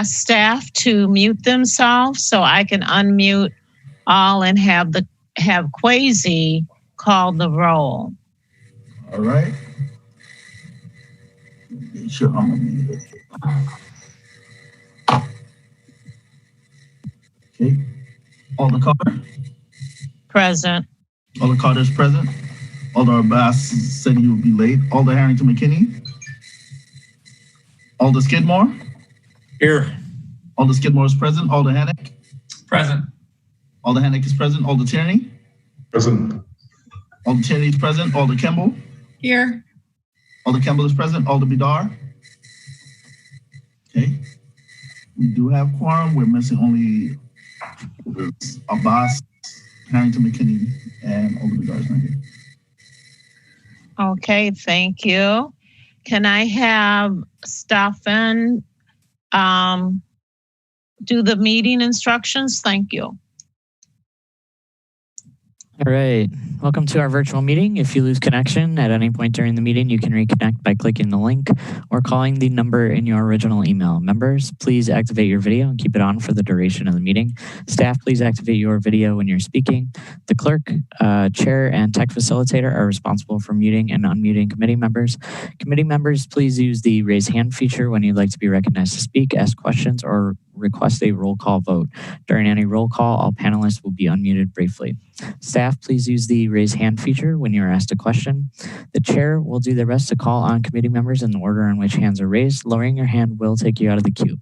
ask staff to mute themselves so I can unmute all and have Quasi call the roll. All right. Sure, I'm gonna mute it. Okay. Alder Carter. Present. Alder Carter is present. Alder Abbas said he would be late. Alder Harrington McKinney. Alder Skidmore. Here. Alder Skidmore is present. Alder Hannock. Present. Alder Hannock is present. Alder Tierney. Present. Alder Tierney is present. Alder Kimball. Here. Alder Kimball is present. Alder Bidar. Okay. We do have quorum. We're missing only Abbas, Harrington McKinney, and Alder Bidar is not here. Okay, thank you. Can I have Stefan do the meeting instructions? Thank you. All right, welcome to our virtual meeting. If you lose connection at any point during the meeting, you can reconnect by clicking the link or calling the number in your original email. Members, please activate your video and keep it on for the duration of the meeting. Staff, please activate your video when you're speaking. The clerk, chair, and tech facilitator are responsible for muting and unmuting committee members. Committee members, please use the raise hand feature when you'd like to be recognized to speak, ask questions, or request a roll call vote. During any roll call, all panelists will be unmuted briefly. Staff, please use the raise hand feature when you are asked a question. The chair will do their best to call on committee members in the order in which hands are raised. Lowering your hand will take you out of the queue.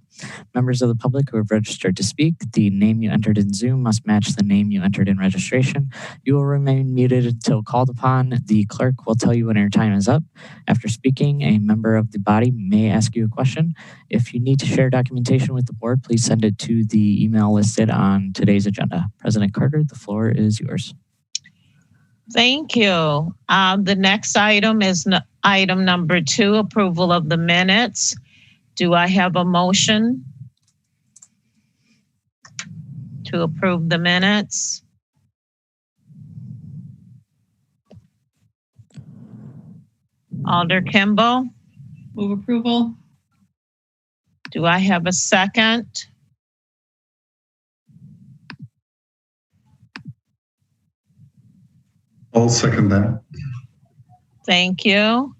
Members of the public who have registered to speak, the name you entered in Zoom must match the name you entered in registration. You will remain muted until called upon. The clerk will tell you when your time is up. After speaking, a member of the body may ask you a question. If you need to share documentation with the board, please send it to the email listed on today's agenda. President Carter, the floor is yours. Thank you. The next item is item number 2, approval of the minutes. Do I have a motion to approve the minutes? Alder Kimball? Move approval. Do I have a second? I'll second that. Thank you.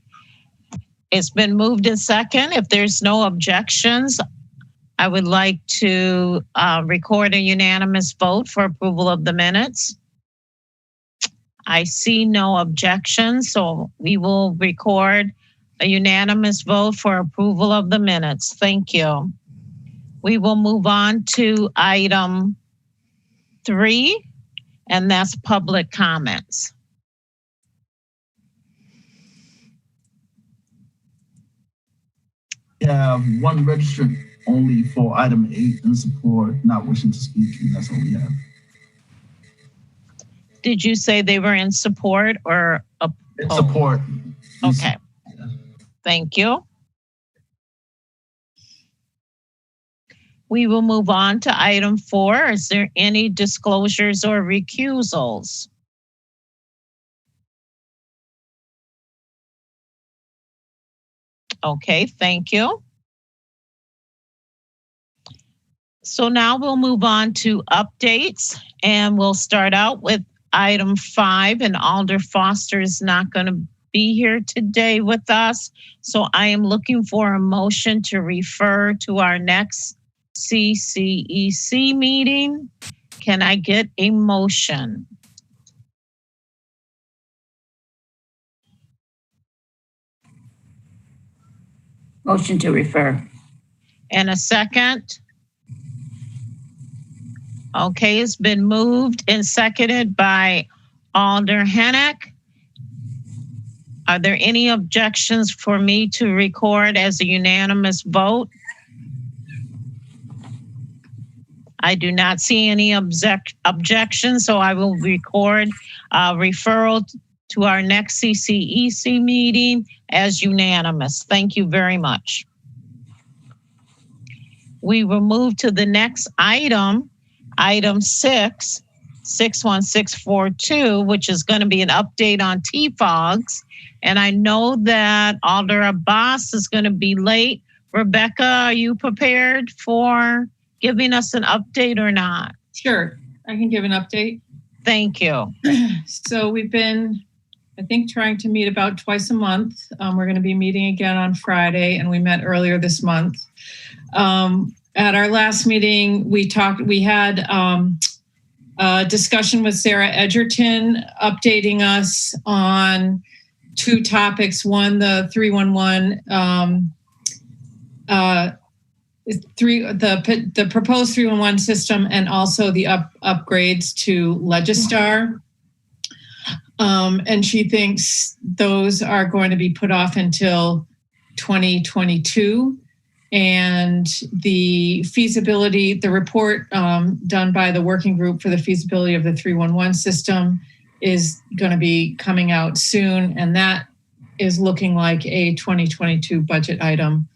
It's been moved in second. If there's no objections, I would like to record a unanimous vote for approval of the minutes. I see no objections, so we will record a unanimous vote for approval of the minutes. Thank you. We will move on to item 3, and that's public comments. We have one registered only for item 8 in support, not wishing to speak, and that's all we have. Did you say they were in support or in support? Okay. Yeah. Thank you. We will move on to item 4. Is there any disclosures or recusals? Okay, thank you. So now we'll move on to updates, and we'll start out with item 5, and Alder Foster is not going to be here today with us. So I am looking for a motion to refer to our next CCEC meeting. Can I get a motion? Motion to refer. And a second? Okay, it's been moved and seconded by Alder Hannock. Are there any objections for me to record as a unanimous vote? I do not see any objections, so I will record referral to our next CCEC meeting as unanimous. Thank you very much. We will move to the next item, item 6, 61642, which is going to be an update on TFOGs. And I know that Alder Abbas is going to be late Rebecca, are you prepared for giving us an update or not? Sure, I can give an update. Thank you. So we've been, I think, trying to meet about twice a month. We're going to be meeting again on Friday, and we met earlier this month. At our last meeting, we had a discussion with Sarah Edgerton, updating us on two topics. One, the 311, the proposed 311 system, and also the upgrades to Legistar. And she thinks those are going to be put off until 2022. And the feasibility, the report done by the working group for the feasibility of the 311 system is going to be coming out soon. And that is looking like a 2022 budget item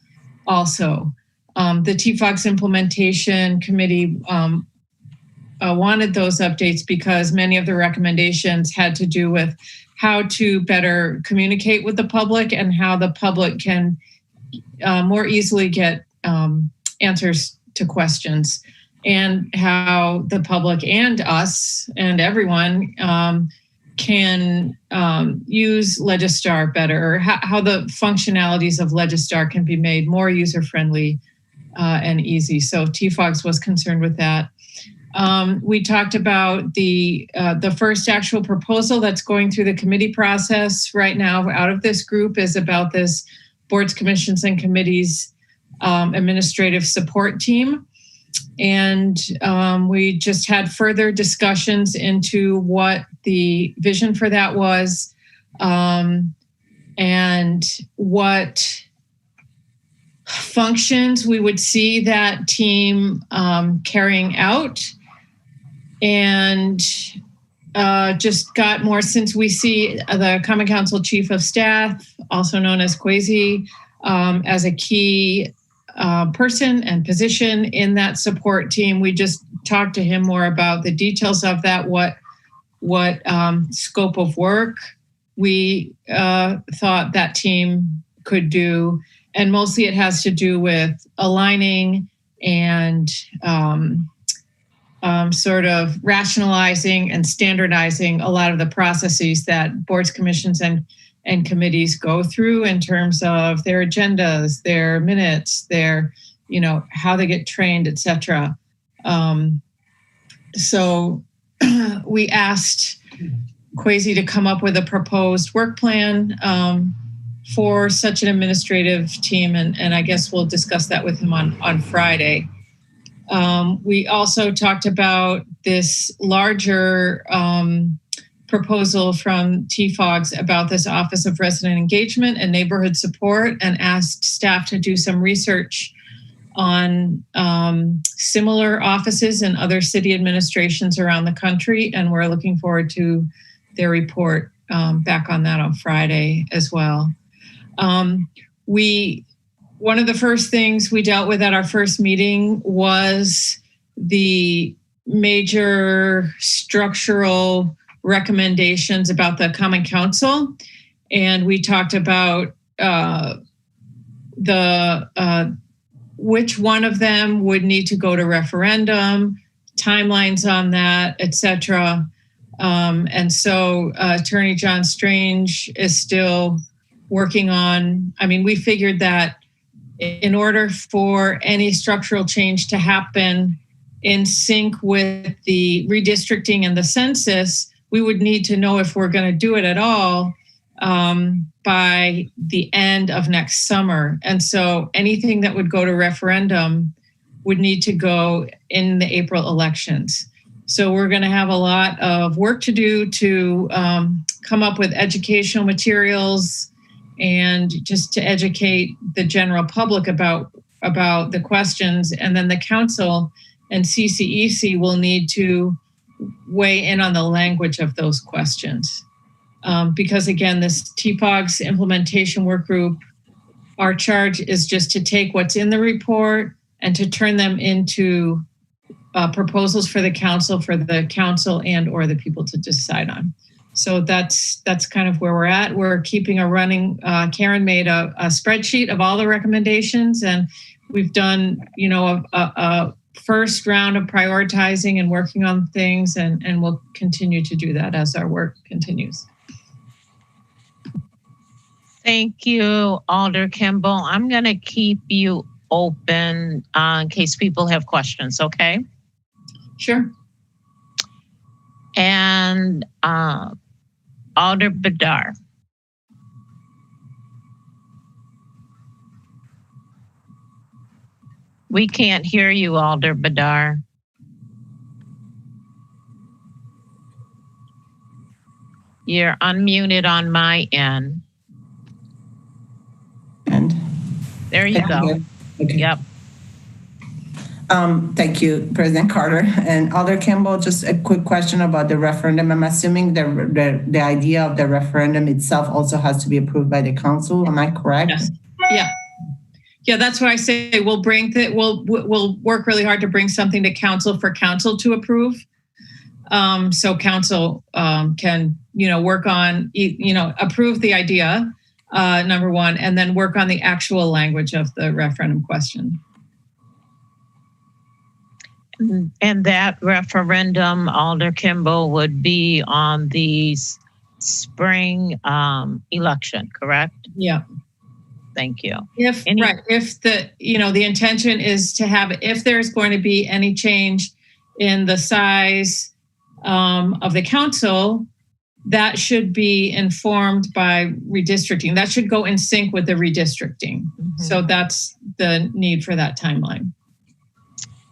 also. The TFOG's implementation committee wanted those updates because many of the recommendations had to do with how to better communicate with the public and how the public can more easily get answers to questions, and how the public and us and everyone can use Legistar better, or how the functionalities of Legistar can be made more user-friendly and easy. So TFOGS was concerned with that. We talked about the first actual proposal that's going through the committee process right now out of this group is about this boards, commissions, and committees administrative support team. And we just had further discussions into what the vision for that was, and what functions we would see that team carrying out. And just got more, since we see the Common Council Chief of Staff, also known as Kwesi, as a key person and position in that support team. We just talked to him more about the details of that, what scope of work we thought that team could do. And mostly it has to do with aligning and sort of rationalizing and standardizing a lot of the processes that boards, commissions, and committees go through in terms of their agendas, their minutes, their, how they get trained, et cetera. So we asked Kwesi to come up with a proposed work plan for such an administrative team, and I guess we'll discuss that with him on Friday. We also talked about this larger proposal from TFOGS about this Office of Resident Engagement and Neighborhood Support, and asked staff to do some research on similar offices in other city administrations around the country. And we're looking forward to their report back on that on Friday as well. One of the first things we dealt with at our first meeting was the major structural recommendations about the Common Council. And we talked about which one of them would need to go to referendum, timelines on that, et cetera. And so Attorney John Strange is still working on, we figured that in order for any structural change to happen in sync with the redistricting and the census, we would need to know if we're going to do it at all by the end of next summer. And so anything that would go to referendum would need to go in the April elections. So we're going to have a lot of work to do to come up with educational materials and just to educate the general public about the questions. And then the council and CCEC will need to weigh in on the language of those questions. Because again, this TFOG's implementation work group, our charge is just to take what's in the report and to turn them into proposals for the council and or the people to decide on. So that's kind of where we're at. We're keeping a running. Karen made a spreadsheet of all the recommendations, and we've done, a first round of prioritizing and working on things, and we'll continue to do that as our work continues. Thank you, Alder Kimball. I'm going to keep you open in case people have questions, okay? Sure. And Alder Badar. We can't hear you, Alder Badar. You're unmuted on my end. And there you go. Okay. Yep. Thank you, President Carter. And Alder Kimball, just a quick question about the referendum. I'm assuming the idea of the referendum itself also has to be approved by the council. Am I correct? Yes. Yeah. Yeah, that's why I say we'll we'll work really hard to bring something to council for council to approve. So council can, work on, approve the idea, number one, and then work on the actual language of the referendum question. And that referendum, Alder Kimball, would be on the spring election, correct? Yeah. Thank you. If the, the intention is to have, if there's going to be any change in the size of the council, that should be informed by redistricting. That should go in sync with the redistricting. Mm-hmm. So that's the need for that timeline.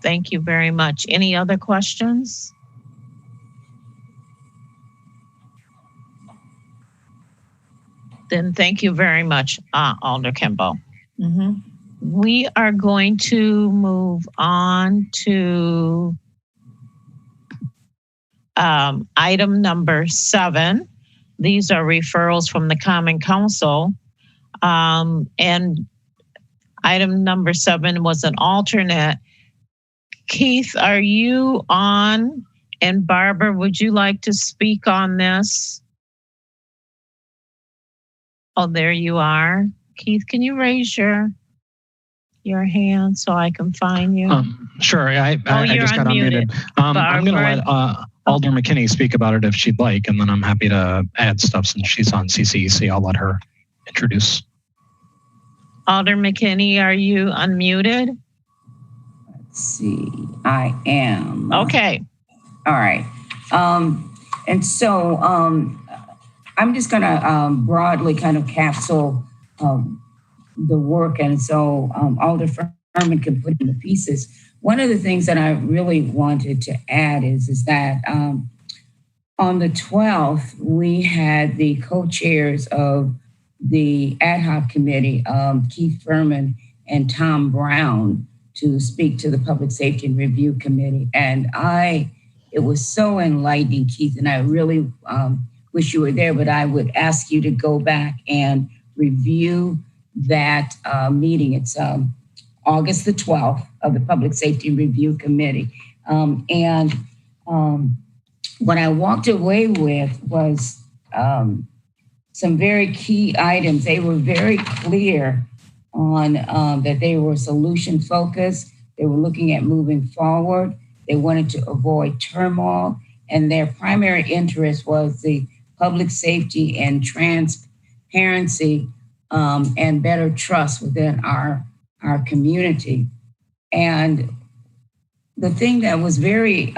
Thank you very much. Any other questions? Then thank you very much, Alder Kimball. Mm-hmm. We are going to move on to item number 7. These are referrals from the Common Council. And item number 7 was an alternate. Keith, are you on? And Barbara, would you like to speak on this? Oh, there you are. Keith, can you raise your hand so I can find you? Sure. I just got unmuted. I'm going to let Alder McKinney speak about it if she'd like, and then I'm happy to add stuff since she's on CCEC. I'll let her introduce. Alder McKinney, are you unmuted? Let's see. I am. Okay. All right. And so I'm just going to broadly kind of capsule the work, and so Alder Furman can put in the pieces. One of the things that I really wanted to add is that on the 12th, we had the co-chairs of the ad hoc committee, Keith Furman and Tom Brown, to speak to the Public Safety and Review Committee. And it was so enlightening, Keith, and I really wish you were there, but I would ask you to go back and review that meeting. It's August the 12th of the Public Safety and Review Committee. And what I walked away with was some very key items. They were very clear on that they were solution focused. They were looking at moving forward. They wanted to avoid turmoil, and their primary interest was the public safety and transparency and better trust within our community. And the thing that was very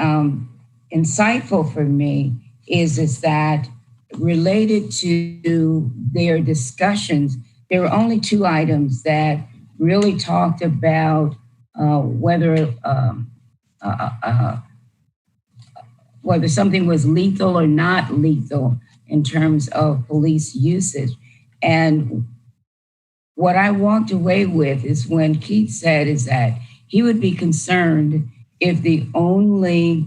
insightful for me is that related to their discussions, there were only 2 items that really talked about whether something was lethal or not lethal in terms of police usage. And what I walked away with is when Keith said is that he would be concerned if the only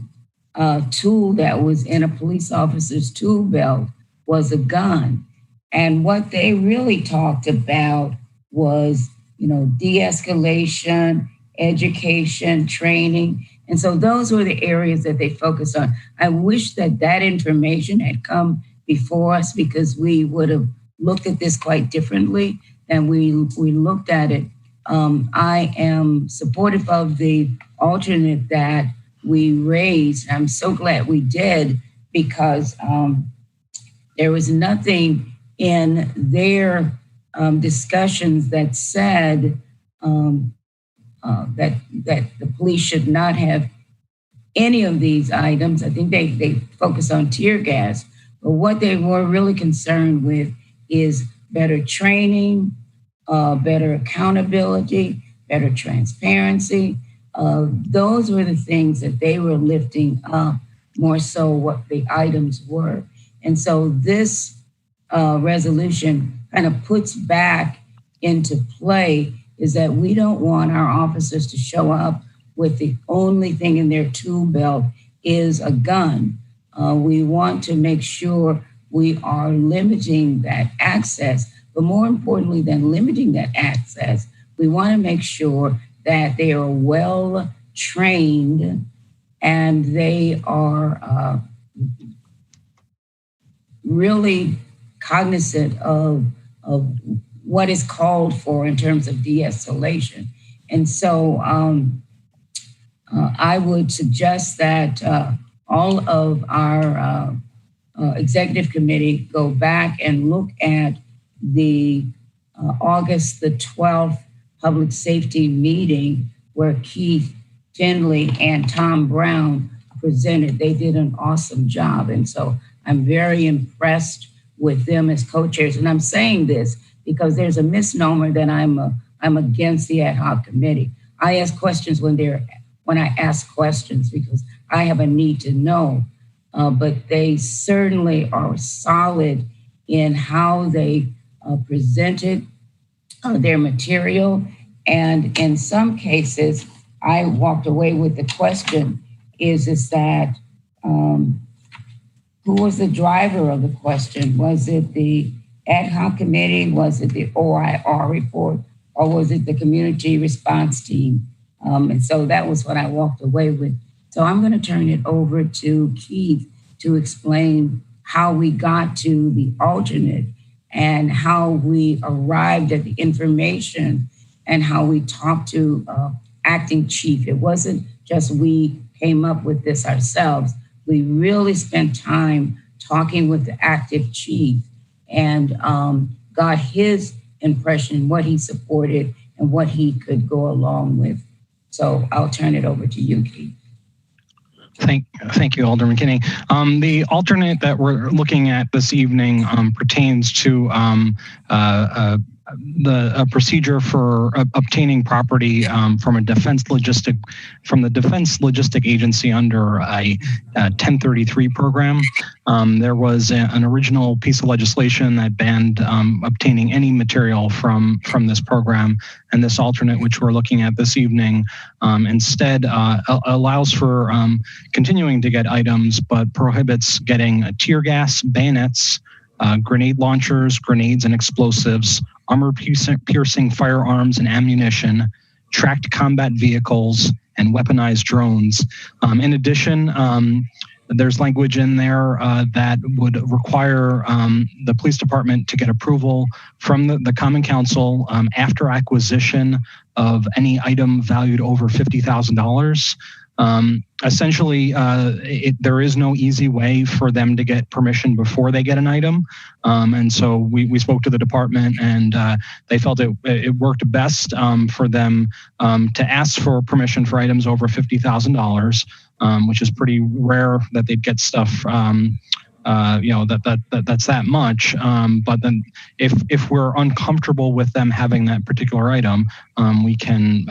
tool that was in a police officer's tool belt was a gun. And what they really talked about was, de-escalation, education, training. And so those were the areas that they focused on. I wish that information had come before us because we would have looked at this quite differently than we looked at it. I am supportive of the alternate that we raised. I'm so glad we did because there was nothing in their discussions that said that the police should not have any of these items. I think they focus on tear gas, but what they were really concerned with is better training, better accountability, better transparency. Those were the things that they were lifting up more so what the items were. And so this resolution kind of puts back into play is that we don't want our officers to show up with the only thing in their tool belt is a gun. We want to make sure we are limiting that access, but more importantly than limiting that access, we want to make sure that they are well trained and they are really cognizant of what is called for in terms of de-escalation. And so I would suggest that all of our executive committee go back and look at the August the 12th public safety meeting where Keith Finley and Tom Brown presented. They did an awesome job. And so I'm very impressed with them as co-chairs. And I'm saying this because there's a misnomer that I'm against the ad hoc committee. I ask questions when I ask questions because I have a need to know. But they certainly are solid in how they presented their material. And in some cases, I walked away with the question is that who was the driver of the question? Was it the ad hoc committee? Was it the OIR report? Or was it the community response team? And so that was what I walked away with. So I'm going to turn it over to Keith to explain how we got to the alternate and how we arrived at the information and how we talked to acting chief. It wasn't just we came up with this ourselves. We really spent time talking with the active chief and got his impression, what he supported and what he could go along with. So I'll turn it over to you, Keith. Thank you, Alderman Kinney. The alternate that we're looking at this evening pertains to the procedure for obtaining property from the Defense Logistic Agency under a 1033 program. There was an original piece of legislation that banned obtaining any material from this program, and this alternate, which we're looking at this evening, instead allows for continuing to get items, but prohibits getting tear gas, bayonets, grenade launchers, grenades and explosives, armor-piercing firearms and ammunition, tracked combat vehicles, and weaponized drones. In addition, there's language in there that would require the police department to get approval from the Common Council after acquisition of any item valued over $50,000. Essentially, there is no easy way for them to get permission before they get an item. And so we spoke to the department and they felt it worked best for them to ask for permission for items over $50,000, which is pretty rare that they'd get stuff that's that much. But then if we're uncomfortable with them having that particular item, we can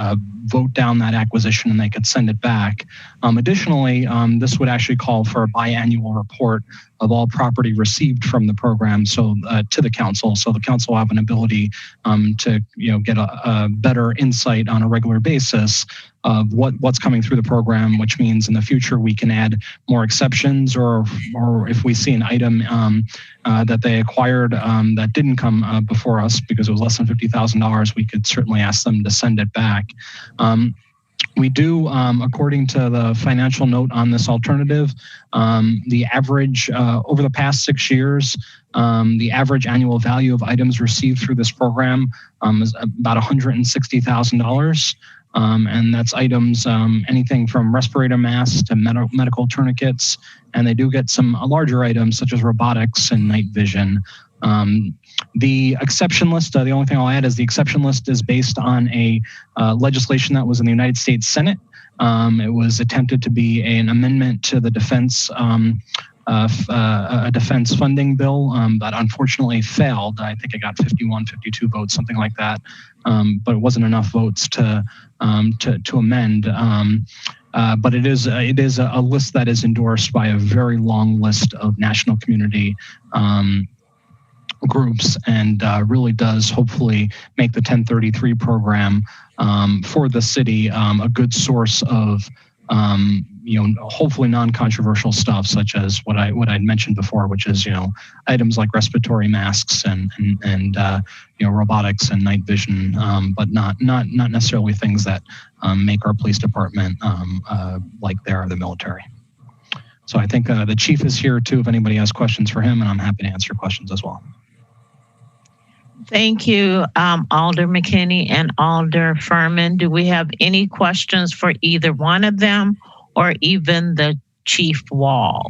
vote down that acquisition and they could send it back. Additionally, this would actually call for a biannual report of all property received from the program, so to the council. So the council will have an ability to get a better insight on a regular basis of what's coming through the program, which means in the future we can add more exceptions, or if we see an item that they acquired that didn't come before us because it was less than $50,000, we could certainly ask them to send it back. We do, according to the financial note on this alternative, the average over the past 6 years, the average annual value of items received through this program is about $160,000. And that's items, anything from respirator masks to medical tourniquets. And they do get some larger items such as robotics and night vision. The exception list, the only thing I'll add is the exception list is based on a legislation that was in the United States Senate. It was attempted to be an amendment to the defense a defense funding bill, but unfortunately failed. I think it got 51, 52 votes, something like that. But it wasn't enough votes to amend. But it is a list that is endorsed by a very long list of national community groups, and really does hopefully make the 1033 program for the city a good source of hopefully non-controversial stuff, such as what I'd mentioned before, which is items like respiratory masks and robotics and night vision, but not necessarily things that make our police department like they are the military. So I think the chief is here too if anybody has questions for him, and I'm happy to answer questions as well. Thank you, Alder McKinney and Alder Furman. Do we have any questions for either one of them or even the Chief Wall?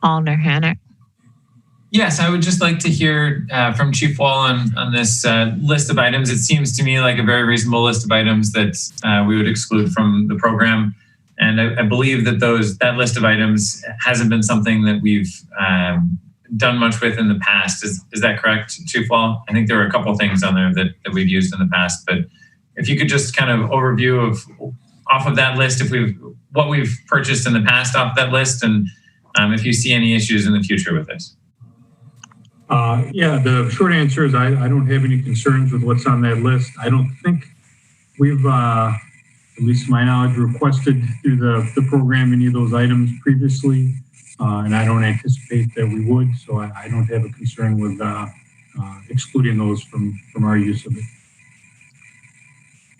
Alder Hannock. Yes, I would just like to hear from Chief Wall on this list of items. It seems to me like a very reasonable list of items that we would exclude from the program. And I believe that that list of items hasn't been something that we've done much with in the past. Is that correct, Chief Wall? I think there were a couple of things on there that we've used in the past, but if you could just kind of overview off of that list, what we've purchased in the past off that list, and if you see any issues in the future with this. Yeah, the short answer is I don't have any concerns with what's on that list. I don't think we've, at least to my knowledge, requested through the program any of those items previously, and I don't anticipate that we would, so I don't have a concern with excluding those from our use of it.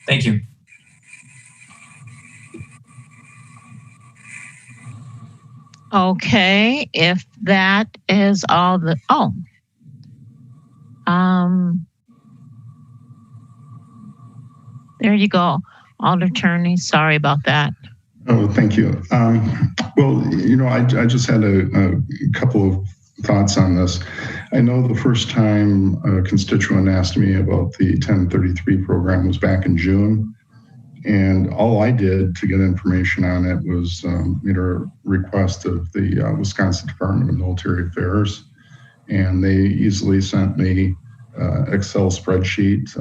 Thank you. Okay, if that is all there you go. Alder Attorney, sorry about that. Oh, thank you. Well, I just had a couple of thoughts on this. I know the first time a constituent asked me about the 1033 program was back in June, and all I did to get information on it was made a request of the Wisconsin Department of Military Affairs, and they easily sent me Excel spreadsheet.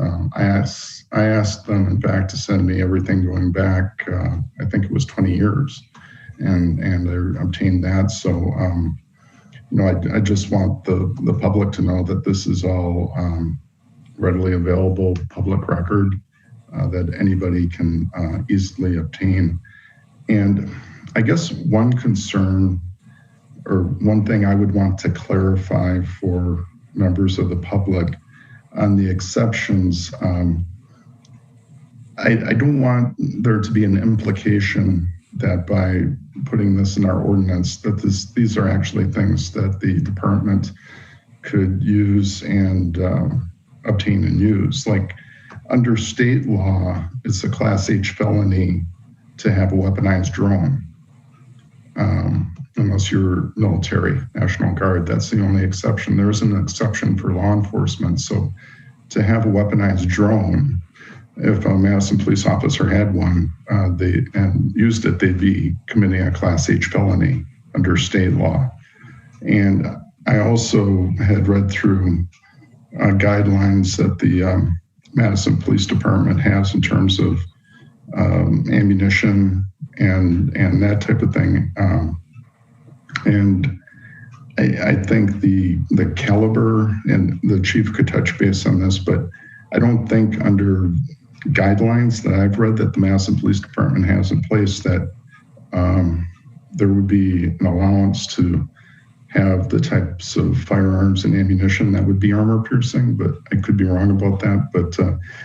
I asked them, in fact, to send me everything going back, I think it was 20 years, and I obtained that. So, I just want the public to know that this is all readily available public record that anybody can easily obtain. And I guess one concern, or one thing I would want to clarify for members of the public on the exceptions, I don't want there to be an implication that by putting this in our ordinance that these are actually things that the department could use and obtain and use. Like under state law, it's a Class H felony to have a weaponized drone. Unless you're military, National Guard, that's the only exception. There is an exception for law enforcement. So to have a weaponized drone, if a Madison police officer had one and used it, they'd be committing a Class H felony under state law. And I also had read through guidelines that the Madison Police Department has in terms of ammunition and that type of thing. And I think the caliber, and the chief could touch base on this, but I don't think under guidelines that I've read that the Madison Police Department has in place that there would be an allowance to have the types of firearms and ammunition that would be armor piercing, but I could be wrong about that. But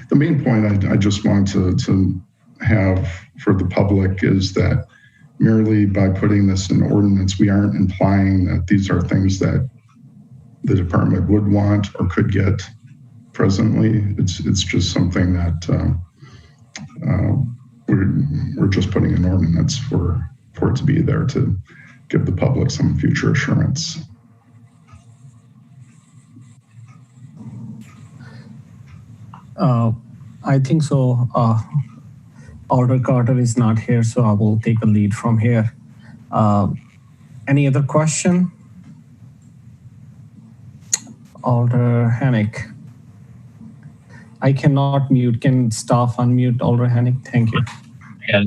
the main point I just want to have for the public is that merely by putting this in ordinance, we aren't implying that these are things that the department would want or could get presently. It's just something that we're just putting an ordinance for it to be there to give the public some future assurance. I think so. Alder Carter is not here, so I will take a lead from here. Any other question? Alder Hennick. I cannot mute. Can staff unmute Alder Hennick? Thank you. Yeah.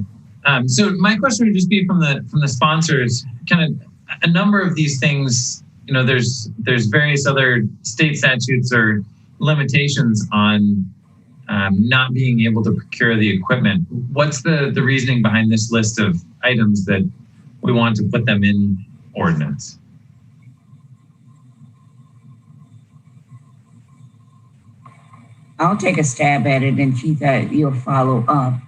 So my question would just be from the sponsors, kind of a number of these things, there's various other state statutes or limitations on not being able to procure the equipment. What's the reasoning behind this list of items that we want to put them in ordinance? I'll take a stab at it, and Chief, you'll follow up.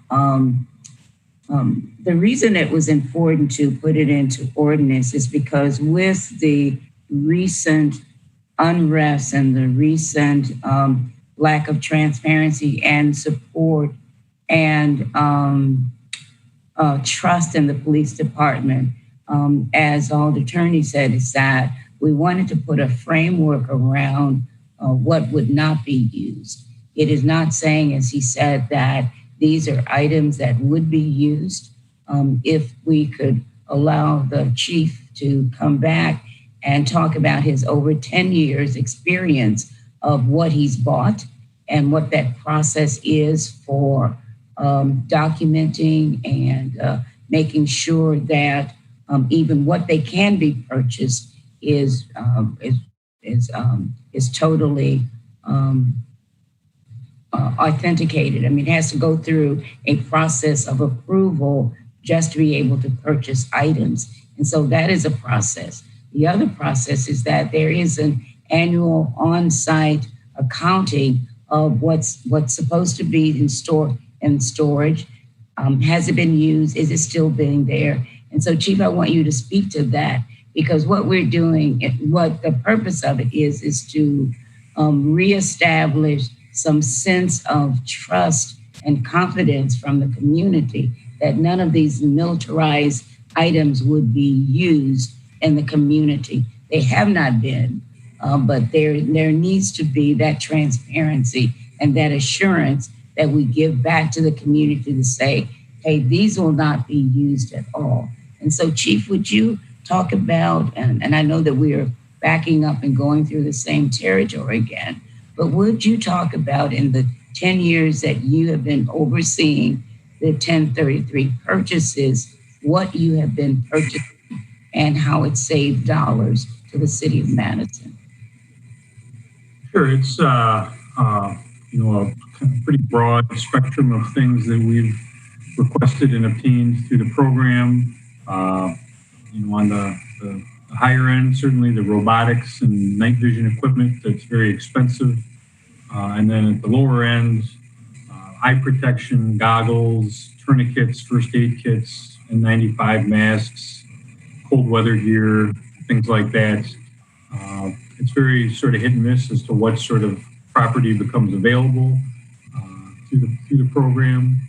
The reason it was important to put it into ordinance is because with the recent unrest and the recent lack of transparency and support and trust in the police department, as all the attorney said, is that we wanted to put a framework around what would not be used. It is not saying, as he said, that these are items that would be used. If we could allow the chief to come back and talk about his over 10 years experience of what he's bought and what that process is for documenting and making sure that even what they can be purchased is totally authenticated. I mean, it has to go through a process of approval just to be able to purchase items. And so that is a process. The other process is that there is an annual on-site accounting of what's supposed to be in storage. Has it been used? Is it still being there? And so, Chief, I want you to speak to that, because what we're doing, what the purpose of it is to reestablish some sense of trust and confidence from the community that none of these militarized items would be used in the community. They have not been, but there needs to be that transparency and that assurance that we give back to the community to say, hey, these will not be used at all. And so, Chief, would you talk about, and I know that we are backing up and going through the same territory again, but would you talk about, in the 10 years that you have been overseeing the 1033 purchases, what you have been purchasing and how it saved dollars to the city of Madison? Sure, it's a pretty broad spectrum of things that we've requested and obtained through the program. On the higher end, certainly the robotics and night vision equipment that's very expensive. And then at the lower end, eye protection, goggles, tourniquets, first aid kits, N95 masks, cold weather gear, things like that. It's very sort of hit and miss as to what sort of property becomes available through the program.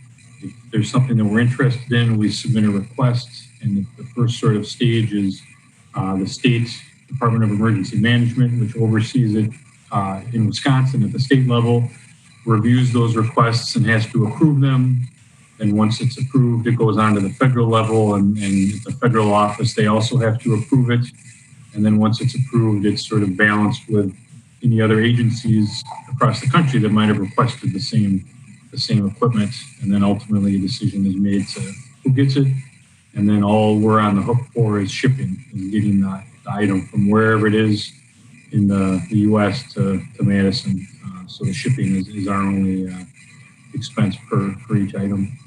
If there's something that we're interested in, we submit a request, and the first sort of stage is the state Department of Emergency Management, which oversees it in Wisconsin at the state level, reviews those requests and has to approve them. And once it's approved, it goes on to the federal level, and at the federal office, they also have to approve it. And then once it's approved, it's sort of balanced with any other agencies across the country that might have requested the same equipment. And then ultimately a decision is made to who gets it. And then all we're on the hook for is shipping and getting the item from wherever it is in the U.S. to Madison. So the shipping is our only expense per each item.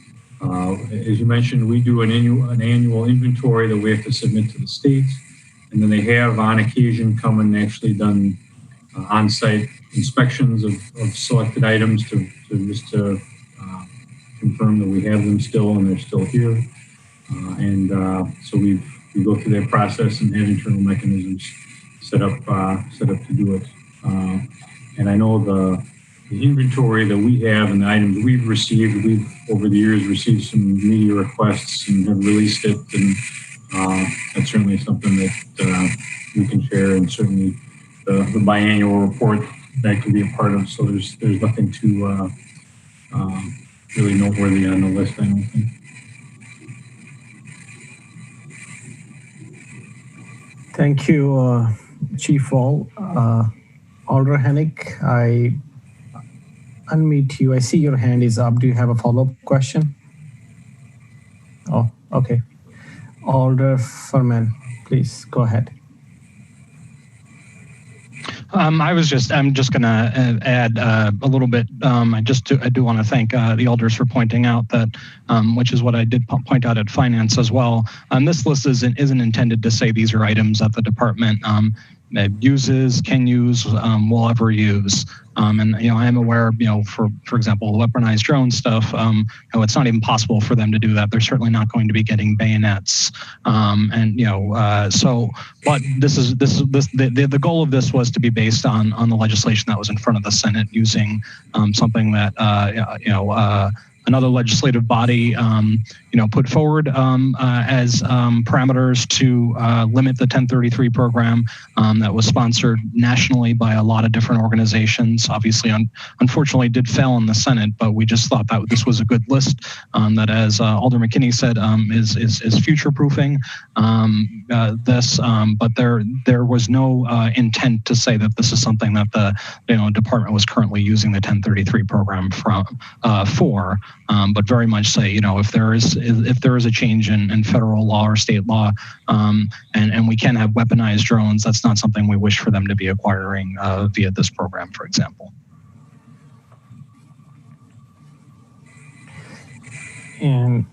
As you mentioned, we do an annual inventory that we have to submit to the state. And then they have on occasion come and actually done on-site inspections of selected items to confirm that we have them still and they're still here. So we go through that process and have internal mechanisms set up to do it. And I know the inventory that we have and the items we've received, we've over the years received some media requests and have released it. And that's certainly something that we can share, and certainly the biannual report that can be a part of. So there's nothing to really noteworthy on the list, I don't think. Thank you, Chief Wall. Alder Hennick, I unmute you. I see your hand is up. Do you have a follow-up question? Oh, okay. Alder Furman, please go ahead. I'm just going to add a little bit. I do want to thank the elders for pointing out that, which is what I did point out at finance as well. This list isn't intended to say these are items that the department uses, can use, will ever use. And I am aware, for example, weaponized drone stuff. It's not even possible for them to do that. They're certainly not going to be getting bayonets. But the goal of this was to be based on the legislation that was in front of the Senate, using something that another legislative body, put forward as parameters to limit the 1033 program that was sponsored nationally by a lot of different organizations. Obviously, unfortunately, did fail in the Senate, but we just thought that this was a good list that, as Alder McKinney said, is future-proofing this. But there was no intent to say that this is something that the department was currently using the 1033 program for. But very much say, if there is a change in federal law or state law, and we can have weaponized drones, that's not something we wish for them to be acquiring via this program, for example. And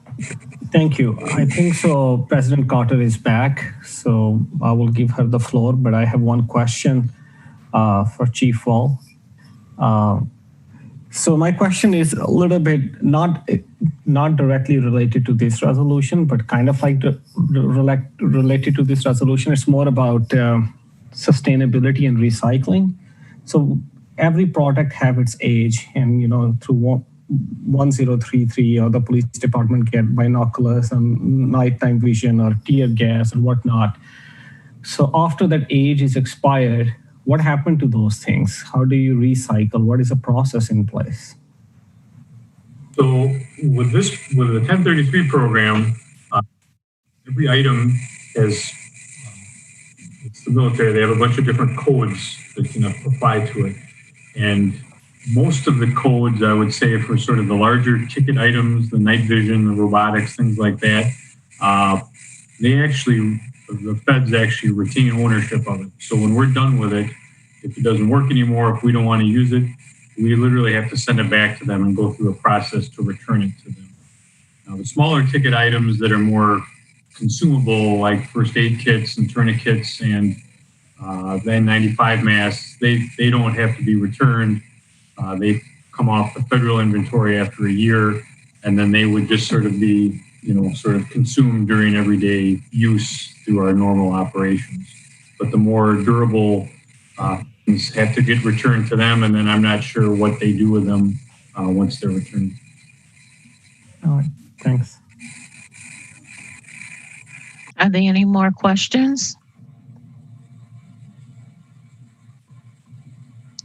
thank you. I think so. President Carter is back, so I will give her the floor. But I have one question for Chief Wall. So my question is a little bit not directly related to this resolution, but kind of like related to this resolution. It's more about sustainability and recycling. So every product have its age, and through 1033 or the police department get binoculars and nighttime vision or tear gas and whatnot. So after that age is expired, what happened to those things? How do you recycle? What is the process in place? So with the 1033 program, every item has, it's the military, they have a bunch of different codes that can apply to it. And most of the codes, I would say, for sort of the larger ticket items, the night vision, the robotics, things like that, the feds actually retain ownership of it. So when we're done with it, if it doesn't work anymore, if we don't want to use it, we literally have to send it back to them and go through a process to return it to them. Now, the smaller ticket items that are more consumable, like first aid kits and tourniquets and the N95 masks, they don't have to be returned. They come off the federal inventory after a year, and then they would just sort of be, sort of consumed during everyday use through our normal operations. But the more durable things have to get returned to them, and then I'm not sure what they do with them once they're returned. All right, thanks. Are there any more questions?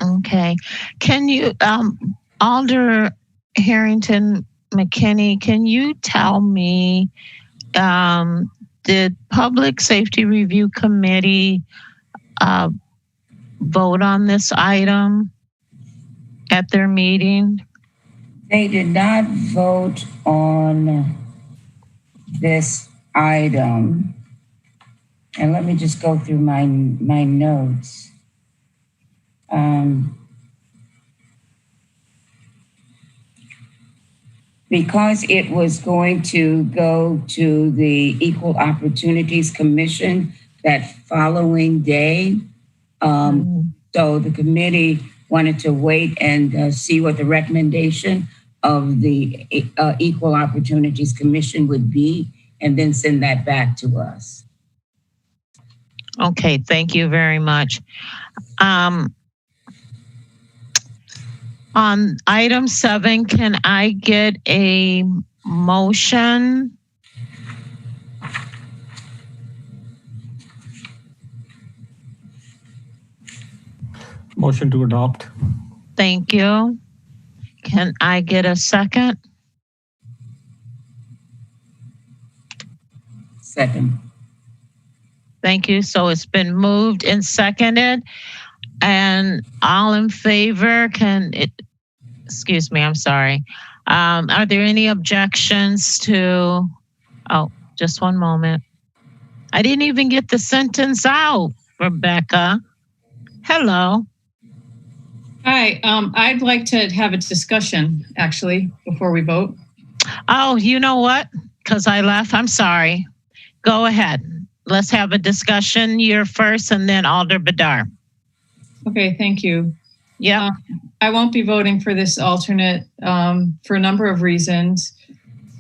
Okay. Can you, Alder Harrington McKinney, can you tell me, did Public Safety Review Committee vote on this item at their meeting? They did not vote on this item. And let me just go through my notes. Because it was going to go to the Equal Opportunities Commission that following day. So the committee wanted to wait and see what the recommendation of the Equal Opportunities Commission would be, and then send that back to us. Okay, thank you very much. On item 7, can I get a motion? Motion to adopt. Thank you. Can I get a second? Second. Thank you. So it's been moved and seconded. And all in favor, excuse me, I'm sorry. Are there any objections to, just one moment. I didn't even get the sentence out, Rebecca. Hello. Hi, I'd like to have a discussion, actually, before we vote. Oh, you know what? Because I left, I'm sorry. Go ahead. Let's have a discussion. You're first, and then Alder Badar. Okay, thank you. Yeah. I won't be voting for this alternate for a number of reasons,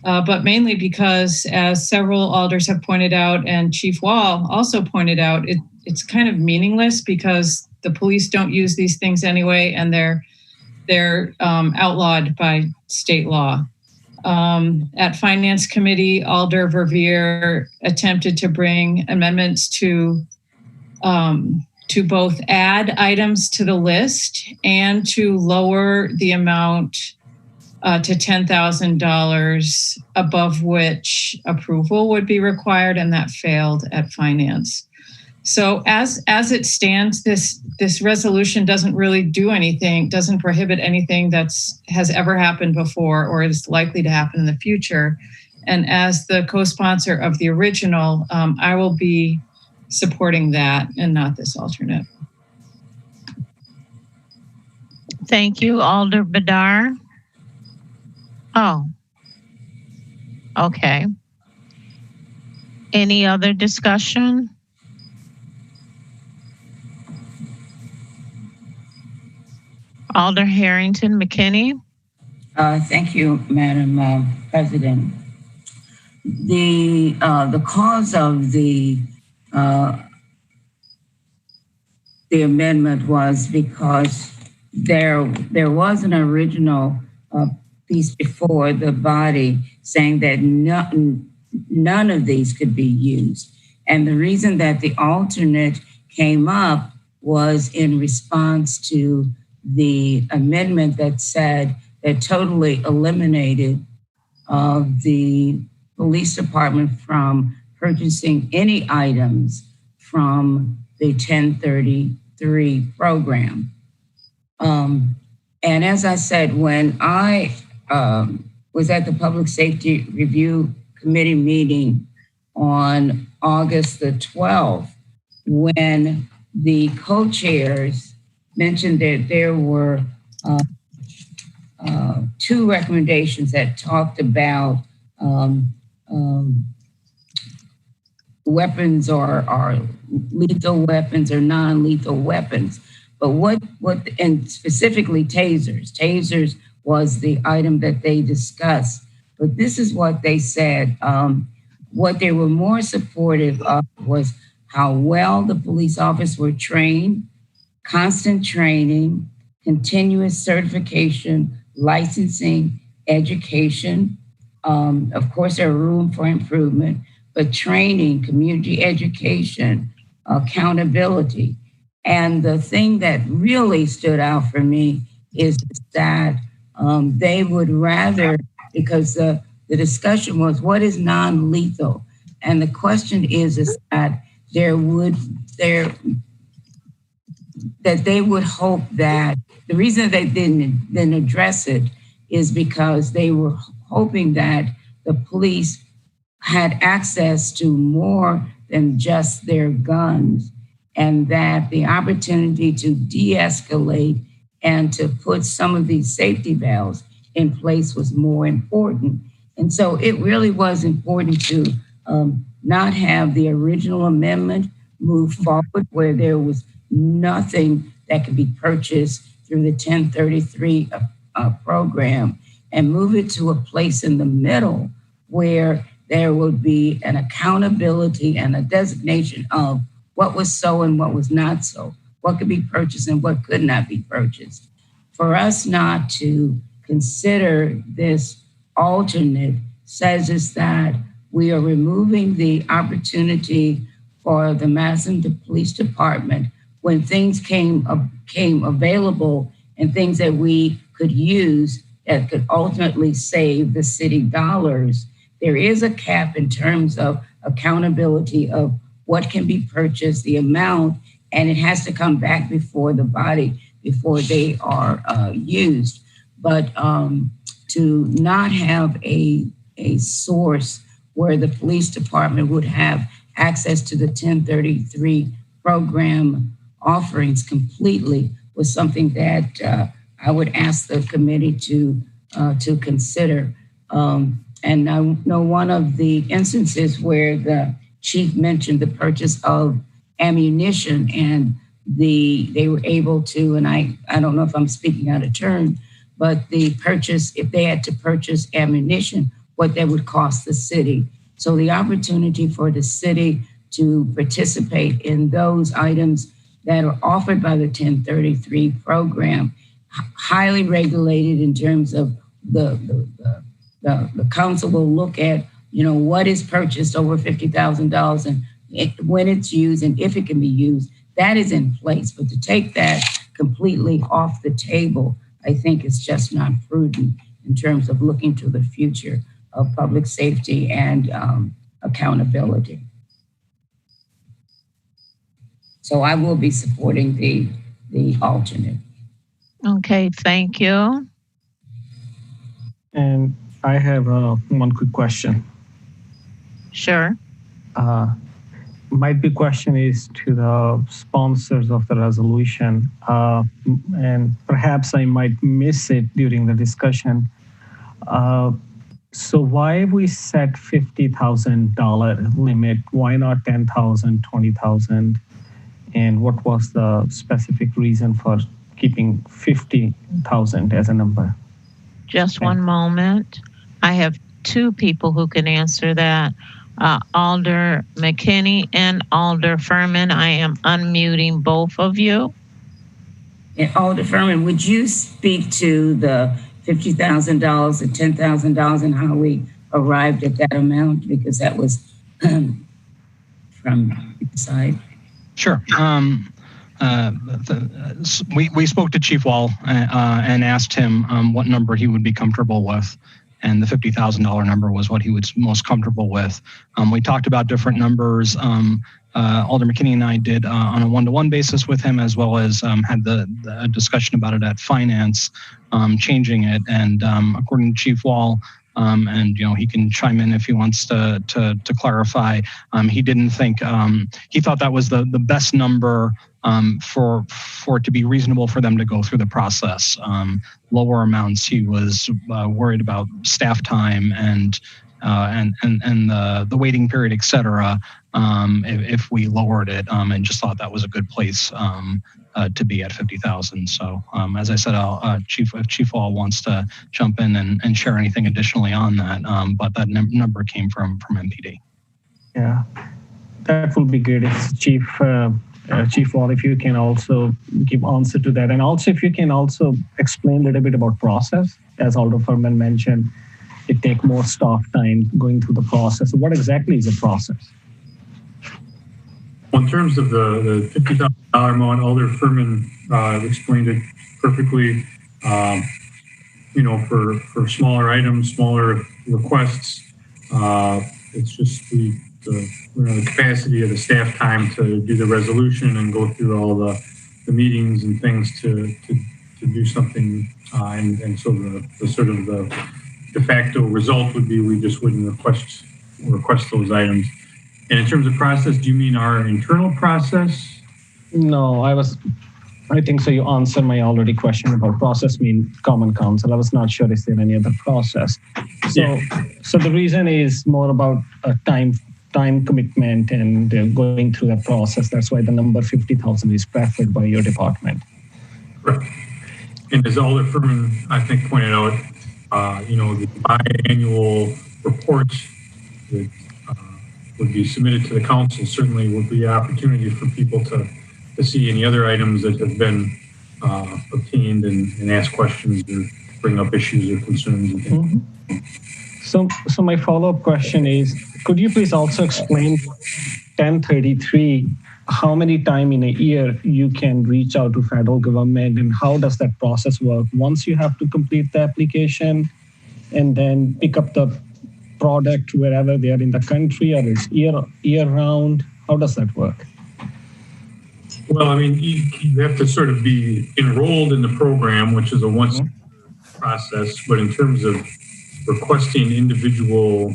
but mainly because, as several alders have pointed out, and Chief Wall also pointed out, it's kind of meaningless because the police don't use these things anyway, and they're outlawed by state law. At Finance Committee, Alder Verveer attempted to bring amendments to both add items to the list and to lower the amount to $10,000 above which approval would be required, and that failed at Finance. So as it stands, this resolution doesn't really do anything, doesn't prohibit anything has ever happened before or is likely to happen in the future. And as the co-sponsor of the original, I will be supporting that and not this alternate. Thank you, Alder Badar. Oh, okay. Any other discussion? Alder Harrington McKinney. Thank you, Madam President. The cause of the amendment was because there was an original piece before the body saying that none of these could be used. And the reason that the alternate came up was in response to the amendment that said that totally eliminated the police department from purchasing any items from the 1033 program. And as I said, when I was at the Public Safety Review Committee meeting on August the 12th, when the co-chairs mentioned that there were 2 recommendations that talked about weapons or lethal weapons or non-lethal weapons. But and specifically tasers. Tasers was the item that they discussed. But this is what they said. What they were more supportive of was how well the police officers were trained, constant training, continuous certification, licensing, education. Of course, there's room for improvement, but training, community education, accountability. And the thing that really stood out for me is that they would rather, because the discussion was, what is non-lethal? And the question is that they would hope that the reason they didn't address it is because they were hoping that the police had access to more than just their guns, and that the opportunity to de-escalate and to put some of these safety valves in place was more important. And so it really was important to not have the original amendment, move forward where there was nothing that could be purchased through the 1033 program, and move it to a place in the middle where there would be an accountability and a designation of what was so and what was not so, what could be purchased and what could not be purchased. For us not to consider this alternate says is that we are removing the opportunity for the Madison Police Department when things came available and things that we could use that could ultimately save the city dollars. There is a cap in terms of accountability of what can be purchased, the amount, and it has to come back before the body before they are used. But to not have a source where the police department would have access to the 1033 program offerings completely was something that I would ask the committee to consider. And I know one of the instances where the chief mentioned the purchase of ammunition, and they were able to, and I don't know if I'm speaking out of turn, but the purchase, if they had to purchase ammunition, what that would cost the city. So the opportunity for the city to participate in those items that are offered by the 1033 program, highly regulated in terms of the council will look at, what is purchased over $50,000 and when it's used and if it can be used, that is in place. But to take that completely off the table, I think it's just not prudent in terms of looking to the future of public safety and accountability. So I will be supporting the alternate. Okay, thank you. And I have one quick question. Sure. My big question is to the sponsors of the resolution, and perhaps I might miss it during the discussion. So why we set $50,000 limit? Why not 10,000, 20,000? And what was the specific reason for keeping 50,000 as a number? Just one moment. I have two people who can answer that. Alder McKinney and Alder Furman. I am unmuting both of you. And Alder Furman, would you speak to the $50,000 and $10,000 and how we arrived at that amount? Because that was from your side. Sure. We spoke to Chief Wall and asked him what number he would be comfortable with. And the $50,000 number was what he was most comfortable with. We talked about different numbers. Alder McKinney and I did on a one-to-one basis with him, as well as had the discussion about it at finance, changing it. And according to Chief Wall, and he can chime in if he wants to clarify, he didn't think, he thought that was the best number for it to be reasonable for them to go through the process. Lower amounts, he was worried about staff time and the waiting period, et cetera, if we lowered it, and just thought that was a good place to be at 50,000. So as I said, if Chief Wall wants to jump in and share anything additionally on that, but that number came from MPD. Yeah, that will be good. If Chief Wall, if you can also give answer to that. And also if you can also explain a little bit about process, as Alder Furman mentioned, it takes more staff time going through the process. So what exactly is the process? Well, in terms of the $50,000 amount, Alder Furman explained it perfectly. For smaller items, smaller requests, it's just the capacity of the staff time to do the resolution and go through all the meetings and things to do something. And so the sort of the de facto result would be we just wouldn't request those items. And in terms of process, do you mean our internal process? No, I think so. You answered my already question about process mean common council. I was not sure is there any other process. So the reason is more about time time commitment and going through that process. That's why the number 50,000 is preferred by your department. Correct. And as Alder Furman, I think, pointed out, the biannual reports that would be submitted to the council certainly would be an opportunity for people to see any other items that have been obtained and ask questions or bring up issues or concerns. And things. Mm-hmm. So my follow-up question is, could you please also explain 1033, how many times in a year you can reach out to federal government, and how does that process work? Once you have to complete the application and then pick up the product wherever they are in the country, or it's year round, how does that work? Well, I mean, you have to sort of be enrolled in the program, which is a once process, but in terms of requesting individual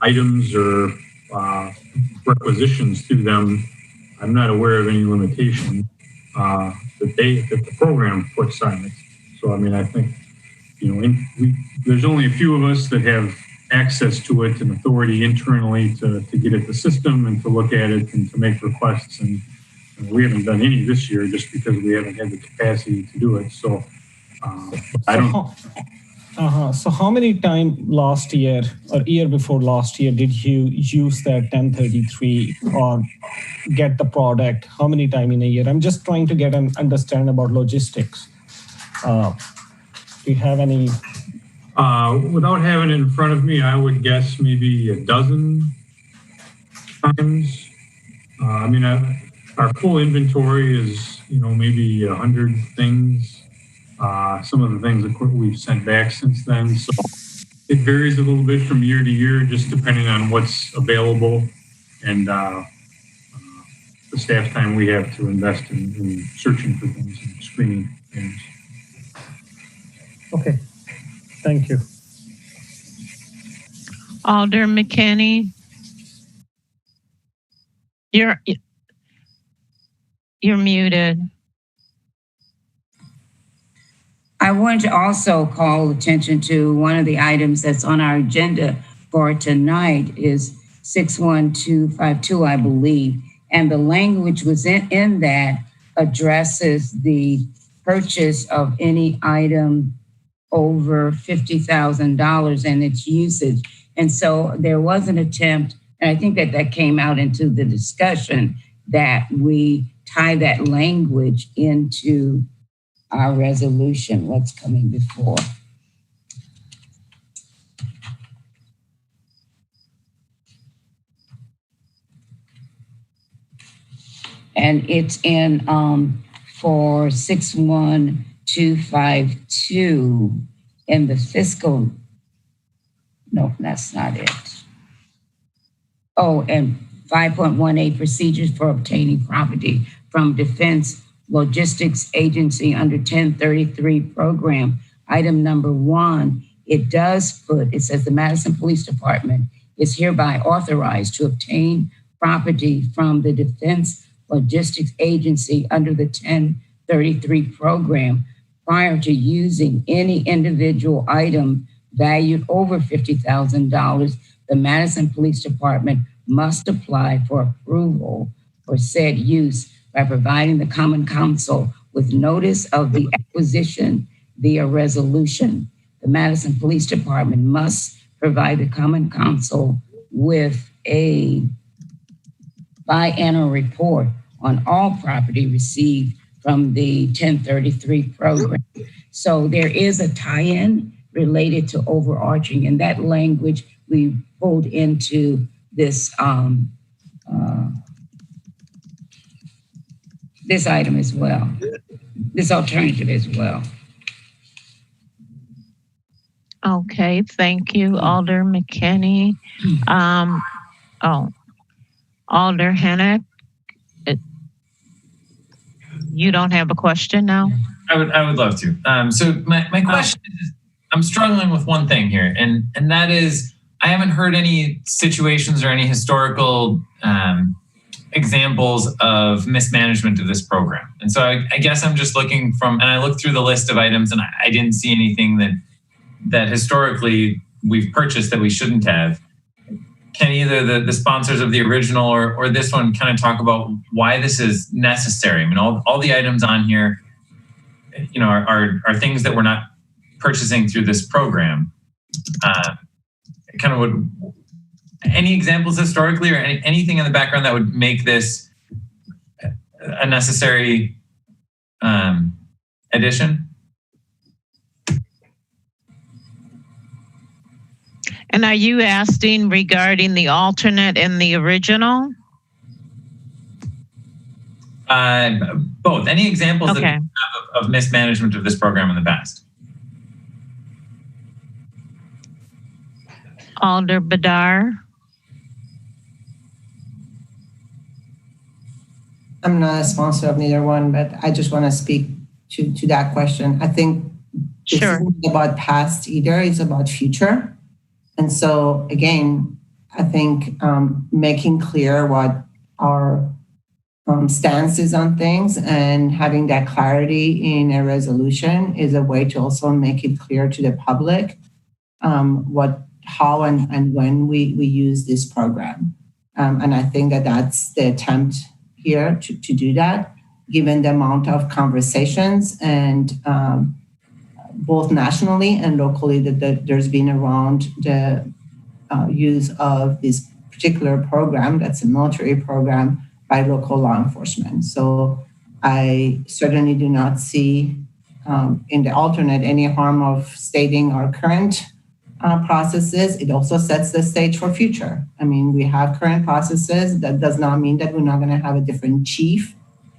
items or requisitions through them, I'm not aware of any limitation that the program puts on it. So, I mean, I think, there's only a few of us that have access to it and authority internally to get at the system and to look at it and to make requests. And we haven't done any this year just because we haven't had the capacity to do it. So I don't. So how many times last year or year before last year did you use that 1033 or get the product? How many times in a year? I'm just trying to get an understand about logistics. Do you have any? Without having it in front of me, I would guess maybe a dozen times. Our full inventory is, maybe 100 things. Some of the things that we've sent back since then. So it varies a little bit from year to year, just depending on what's available and the staff time we have to invest in searching for things and screening things. Okay, thank you. Alder McKinney, you're muted. I wanted to also call attention to one of the items that's on our agenda for tonight is 61252, I believe. And the language was in that addresses the purchase of any item over $50,000 and its usage. And so there was an attempt, and I think that came out into the discussion, that we tie that language into our resolution, what's coming before. And it's in for 61252 in the fiscal. No, that's not it. Oh, and 5.18 procedures for obtaining property from Defense Logistics Agency under 1033 program. Item number 1, it says the Madison Police Department is hereby authorized to obtain property from the Defense Logistics Agency under the 1033 program prior to using any individual item valued over $50,000. The Madison Police Department must apply for approval for said use by providing the Common Council with notice of the acquisition via resolution. The Madison Police Department must provide the Common Council with a biannual report on all property received from the 1033 program. So there is a tie-in related to overarching, and that language we pulled into this this item as well, this alternative as well. Okay, thank you, Alder McKinney. Alder Hennick, you don't have a question now? I would love to. So my question is, I'm struggling with one thing here, and that is, I haven't heard any situations or any historical examples of mismanagement of this program. And so I guess I'm just looking and I looked through the list of items and I didn't see anything that historically we've purchased that we shouldn't have. can either the sponsors of the original or this one kind of talk about why this is necessary? I mean, all the items on here, you know, are things that we're not purchasing through this program. Kind of would, any examples historically or anything in the background that would make this a necessary addition? And are you asking regarding the alternate and the original? Both. Any examples okay. that you have of mismanagement of this program in the past? Alder Badar. I'm not a sponsor of neither one, but I just want to speak to that question. I think this isn't about past either, it's about future. And so again, I think making clear what our stance is on things and having that clarity in a resolution is a way to also make it clear to the public how and when we use this program. And I think that's the attempt here to do that, given the amount of conversations and both nationally and locally that there's been around the use of this particular program, that's a military program, by local law enforcement. So I certainly do not see in the alternate any harm of stating our current processes. It also sets the stage for future. I mean, we have current processes. That does not mean that we're not going to have a different chief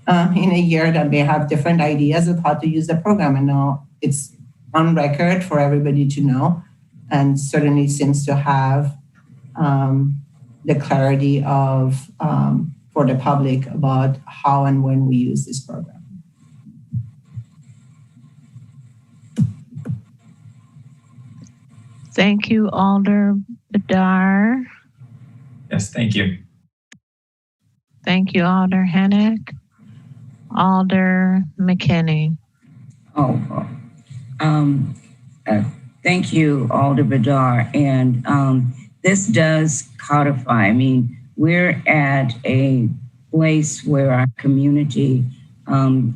in a year that may have different ideas of how to use the program. And now it's on record for everybody to know, and certainly seems to have the clarity of for the public about how and when we use this program. Thank you, Alder Badar. Yes, thank you. Thank you, Alder Hennick. Alder McKinney. Thank you, Alder Badar. And this does codify. I mean, we're at a place where our community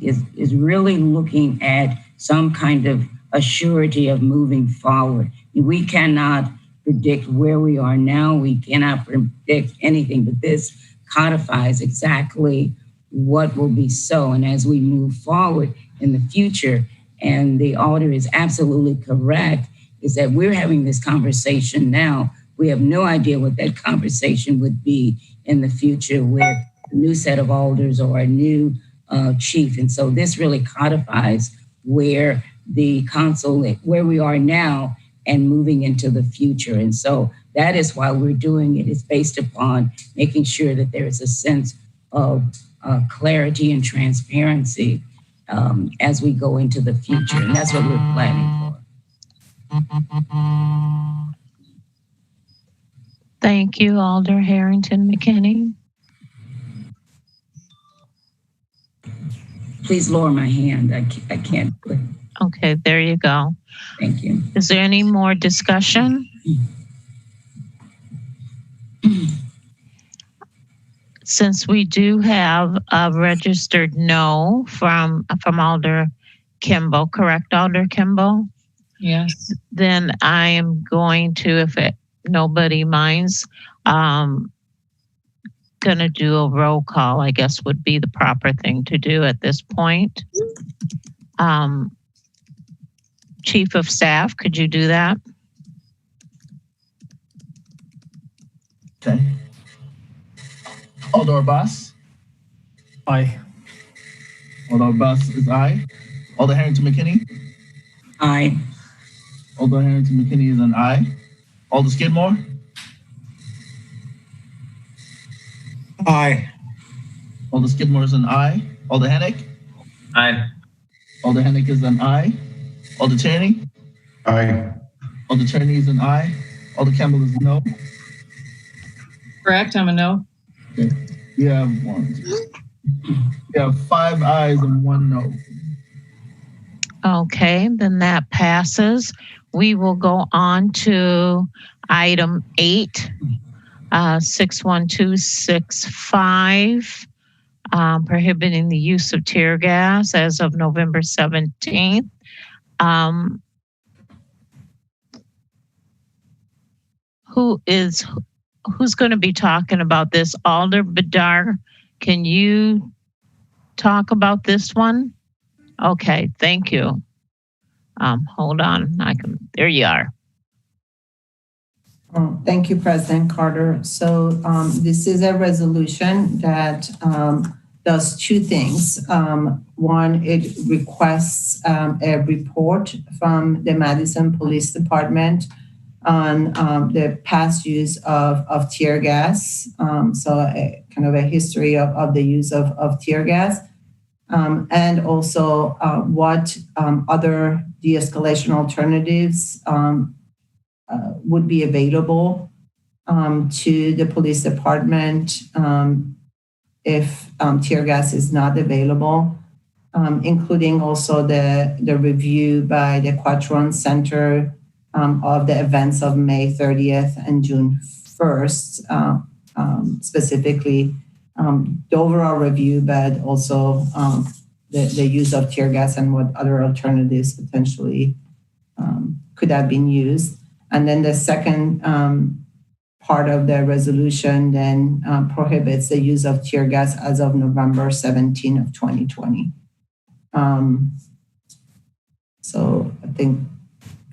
is really looking at some kind of a surety of moving forward. We cannot predict where we are now. We cannot predict anything, but this codifies exactly what will be so. And as we move forward in the future, and the auditor is absolutely correct, is that we're having this conversation now. We have no idea what that conversation would be in the future with a new set of alders or a new chief. And so this really codifies where the council, where we are now and moving into the future. And so that is why we're doing it. It's based upon making sure that there is a sense of clarity and transparency as we go into the future. And that's what we're planning for. Thank you, Alder Harrington McKinney. Please lower my hand. I can't. Okay, there you go. Thank you. Is there any more discussion? Since we do have a registered no from Alder Kimball, correct, Alder Kimball? Yes. Then I am going to, if nobody minds, gonna do a roll call, I guess would be the proper thing to do at this point. Chief of Staff, could you do that? Okay. Alder Abbas. Aye. Alder Abbas is aye. Alder Harrington McKinney. Aye. Alder Harrington McKinney is an aye. Alder Skidmore. Aye. Alder Skidmore is an aye. Alder Hennick. Aye. Alder Hennick is an aye. Alder Chaney. Aye. Alder Chaney is an aye. Alder Campbell is no. Correct, I'm a no. Okay. We have 5 ayes and 1 no. Okay, then that passes. We will go on to item 8. 61265, prohibiting the use of tear gas as of November 17th. Who's going to be talking about this? Alder Badar, can you talk about this one? Okay, thank you. Hold on, there you are. Thank you, President Carter. So this is a resolution that does two things. One, it requests a report from the Madison Police Department on the past use of tear gas. So kind of a history of the use of tear gas. And also what other de-escalation alternatives would be available to the police department if tear gas is not available, including also the review by the Quatron Center of the events of May 30th and June 1st, specifically the overall review, but also the use of tear gas and what other alternatives potentially could have been used. And then the second part of the resolution then prohibits the use of tear gas as of November 17 of 2020. So I think,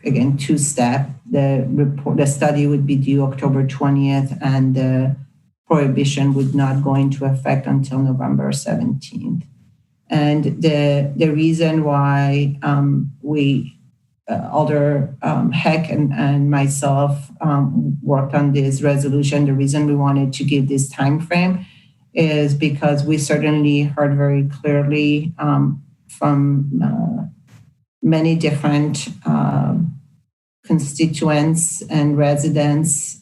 again, two-step. The study would be due October 20th, and the prohibition would not go into effect until November 17th. And the reason why Alder Heck and myself worked on this resolution, the reason we wanted to give this time frame is because we certainly heard very clearly from many different constituents and residents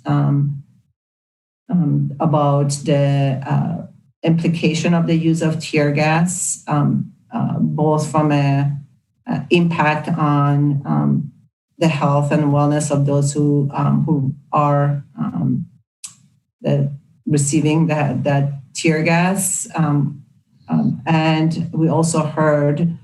about the implication of the use of tear gas, both from a impact on the health and wellness of those who are receiving that tear gas, and we also heard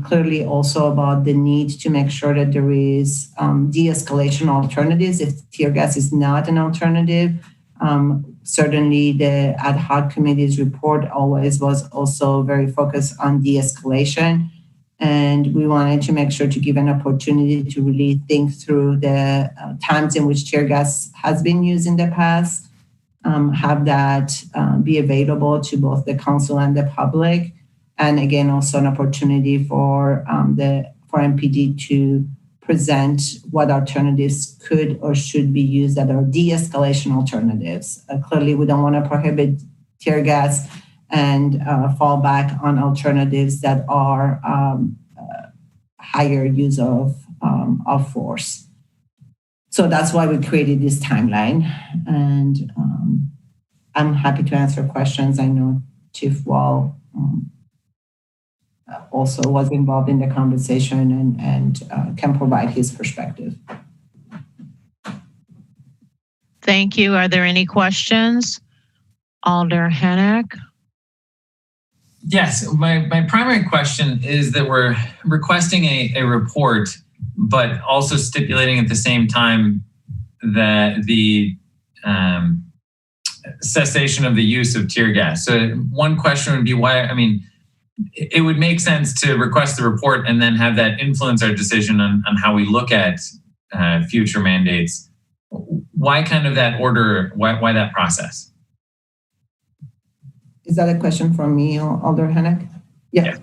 clearly also about the need to make sure that there is de-escalation alternatives if tear gas is not an alternative. Certainly the ad hoc committee's report always was also very focused on de-escalation. And we wanted to make sure to give an opportunity to really think through the times in which tear gas has been used in the past, have that be available to both the council and the public. And again, also an opportunity for MPD to present what alternatives could or should be used that are de-escalation alternatives. Clearly, we don't want to prohibit tear gas and fall back on alternatives that are higher use of force. So that's why we created this timeline. And I'm happy to answer questions. I know Chief Wall also was involved in the conversation and can provide his perspective. Thank you. Are there any questions? Alder Hennick. Yes, my primary question is that we're requesting a report, but also stipulating at the same time that the cessation of the use of tear gas. So one question would be why, it would make sense to request the report and then have that influence our decision on how we look at future mandates. Why kind of that order? Why that process? Is that a question from me, Alder Hennick? Yeah.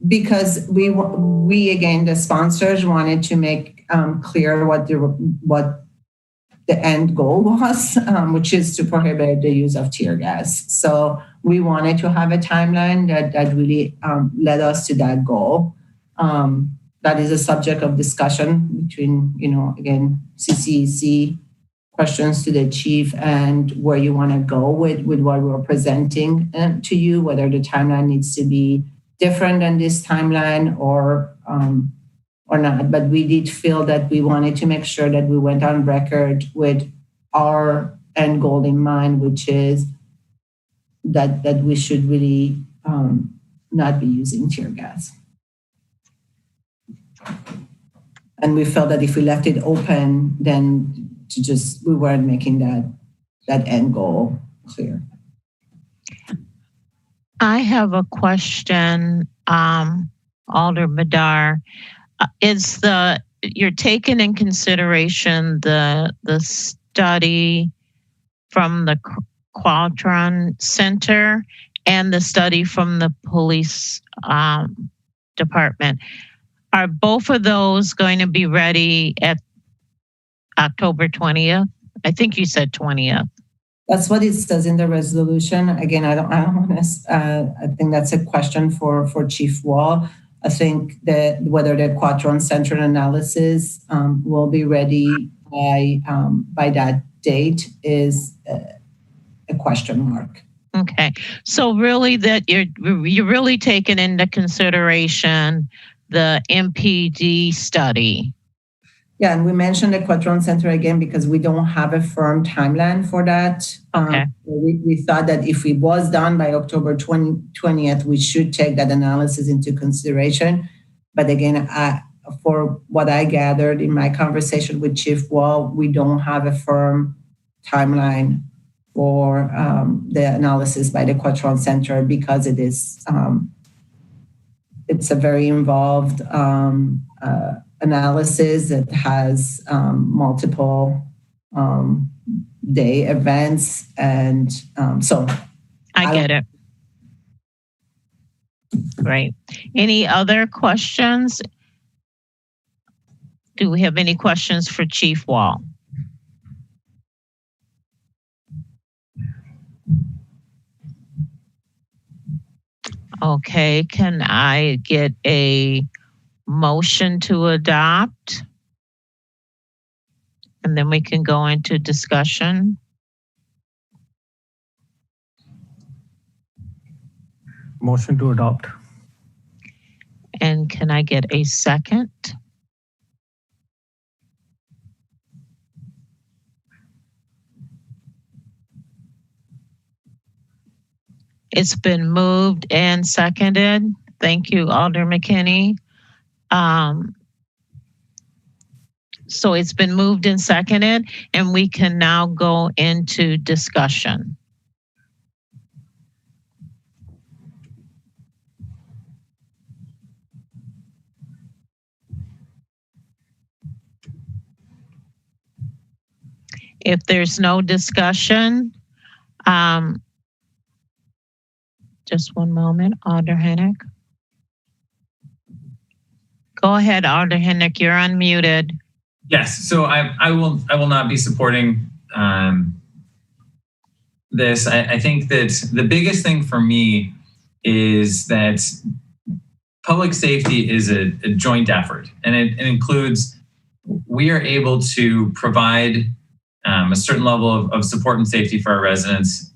Because we again, the sponsors wanted to make clear what the end goal was, which is to prohibit the use of tear gas. So we wanted to have a timeline that really led us to that goal. That is a subject of discussion between, again, CCEC, questions to the chief, and where you want to go with what we're presenting to you, whether the timeline needs to be different than this timeline or not. But we did feel that we wanted to make sure that we went on record with our end goal in mind, which is that we should really not be using tear gas. And we felt that if we left it open, then we weren't making that end goal clear. I have a question, Alder Madar. You're taking in consideration the study from the Quadron Center and the study from the police department. Are both of those going to be ready at October 20th? I think you said 20th. That's what it says in the resolution. Again, I don't want to. I think that's a question for Chief Wall. I think that whether the Quadron Center analysis will be ready by that date is a question mark. Okay, so really that you're really taking into consideration the MPD study. Yeah, and we mentioned the Quadron Center again because we don't have a firm timeline for that. Okay. We thought that if it was done by October 20th, we should take that analysis into consideration. But again, for what I gathered in my conversation with Chief Wall, we don't have a firm timeline for the analysis by the Quadron Center because it is it's a very involved analysis that has multiple day events, and so I get it. Great. Any other questions? Do we have any questions for Chief Wall? Okay, can I get a motion to adopt? And then we can go into discussion. Motion to adopt. And can I get a second? It's been moved and seconded. Thank you, Alder McKinney. So it's been moved and seconded, and we can now go into discussion. If there's no discussion, just one moment, Alder Hennick. Go ahead, Alder Hennick, you're unmuted. Yes, so I will not be supporting this. I think that the biggest thing for me is that public safety is a joint effort, and it includes, we are able to provide a certain level of support and safety for our residents,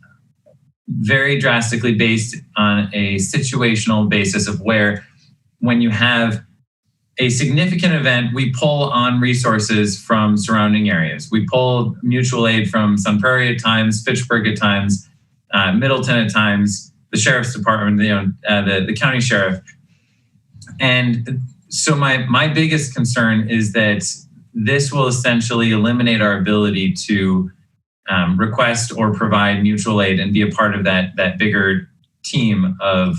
very drastically based on a situational basis of where, when you have a significant event, we pull on resources from surrounding areas. We pull mutual aid from Sun Prairie at times, Fitchburg at times, Middleton at times, the Sheriff's Department, the county sheriff. And so my biggest concern is that this will essentially eliminate our ability to request or provide mutual aid and be a part of that bigger team of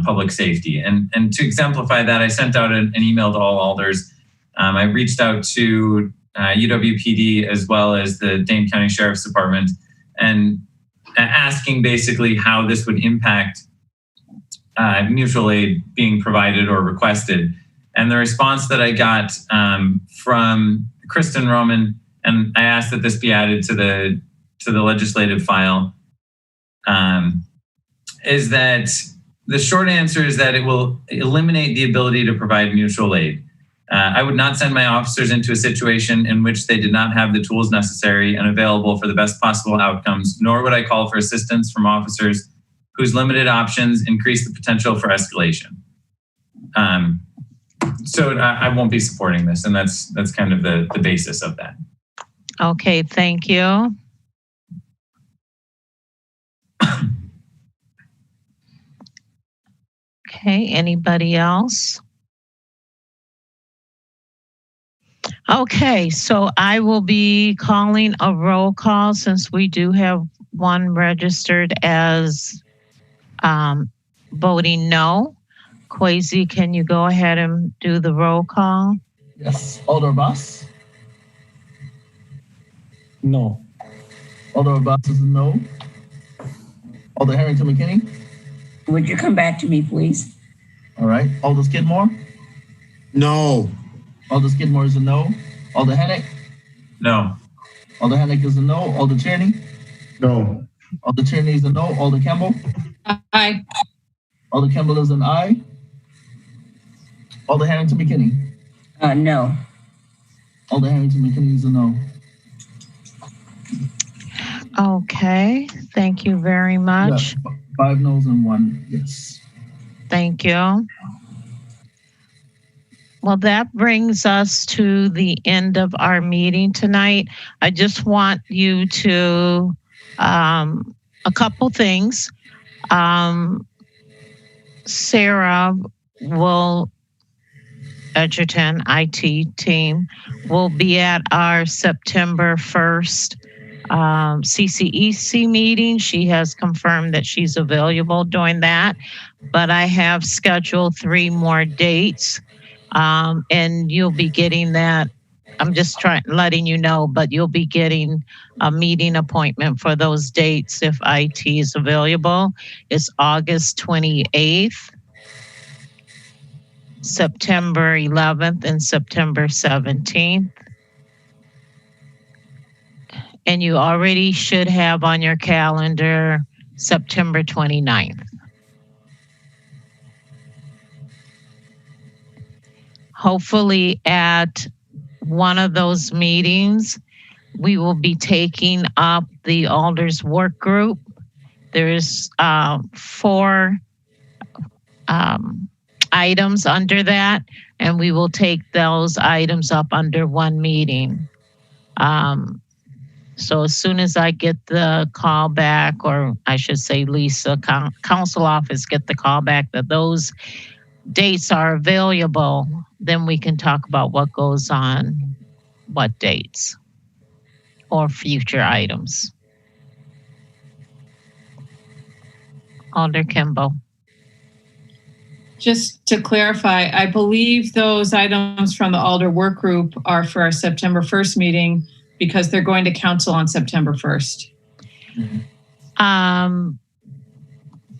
public safety. And to exemplify that, I sent out an email to all alders. I reached out to UWPD as well as the Dane County Sheriff's Department, and asking basically how this would impact mutual aid being provided or requested. And the response that I got from Kristen Roman, and I asked that this be added to the legislative file, is that the short answer is that it will eliminate the ability to provide mutual aid. I would not send my officers into a situation in which they did not have the tools necessary and available for the best possible outcomes, nor would I call for assistance from officers whose limited options increase the potential for escalation. So I won't be supporting this, and that's kind of the basis of that. Okay, thank you. Okay, anybody else? Okay, so I will be calling a roll call since we do have one registered as voting no. Kwesi, can you go ahead and do the roll call? Yes. Alder Boss. No. Alder Boss is a no. Alder Harrington McKinney. Would you come back to me, please? All right. Alder Skidmore. No. Alder Skidmore is a no. Alder Hennick. No. Alder Hennick is a no. Alder Tierney. No. Alder Tierney is a no. Alder Campbell. Aye. Alder Campbell is an aye. Alder Harrington McKinney. No. Alder Harrington McKinney is a no. Okay, thank you very much. Yeah, 5 no's and 1 yes. Thank you. Well, that brings us to the end of our meeting tonight. I just want you to, a couple things. Sarah will, Edgerton IT team, will be at our September 1st CCEC meeting. She has confirmed that she's available during that, but I have scheduled 3 more dates. And you'll be getting that. I'm just letting you know, but you'll be getting a meeting appointment for those dates if IT is available. It's August 28th, September 11th, and September 17th. And you already should have on your calendar September 29th. Hopefully at one of those meetings, we will be taking up the Alders work group. There's 4 items under that, and we will take those items up under one meeting. So as soon as I get the call back, or I should say Lisa, council office get the call back that those dates are available, then we can talk about what goes on, what dates, or future items. Alder Kimball. Just to clarify, I believe those items from the Alder work group are for our September 1st meeting because they're going to council on September 1st.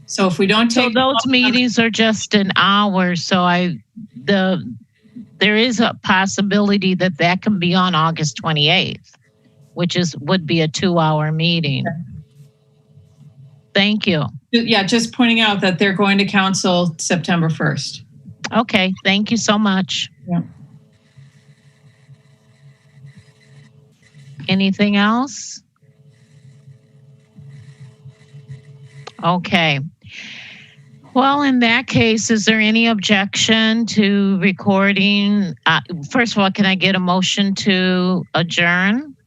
So if we don't take those meetings are just an hour, so there is a possibility that that can be on August 28th, which would be a 2-hour meeting. Thank you. Yeah, just pointing out that they're going to council September 1st. Okay, thank you so much. Yeah. Anything else? Okay. Well, in that case, is there any objection to recording? First of all, can I get a motion to adjourn?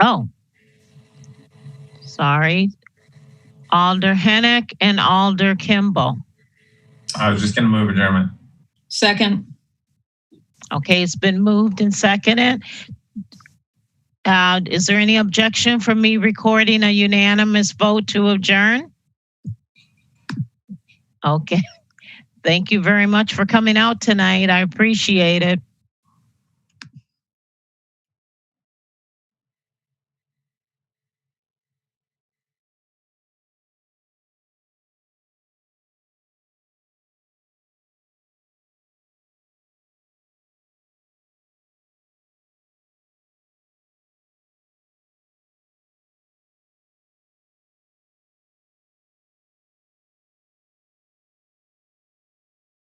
Oh, sorry. Alder Hennick and Alder Kimball. I was just going to move adjournment. Second. Okay, it's been moved and seconded. Is there any objection for me recording a unanimous vote to adjourn? Okay. Thank you very much for coming out tonight. I appreciate it.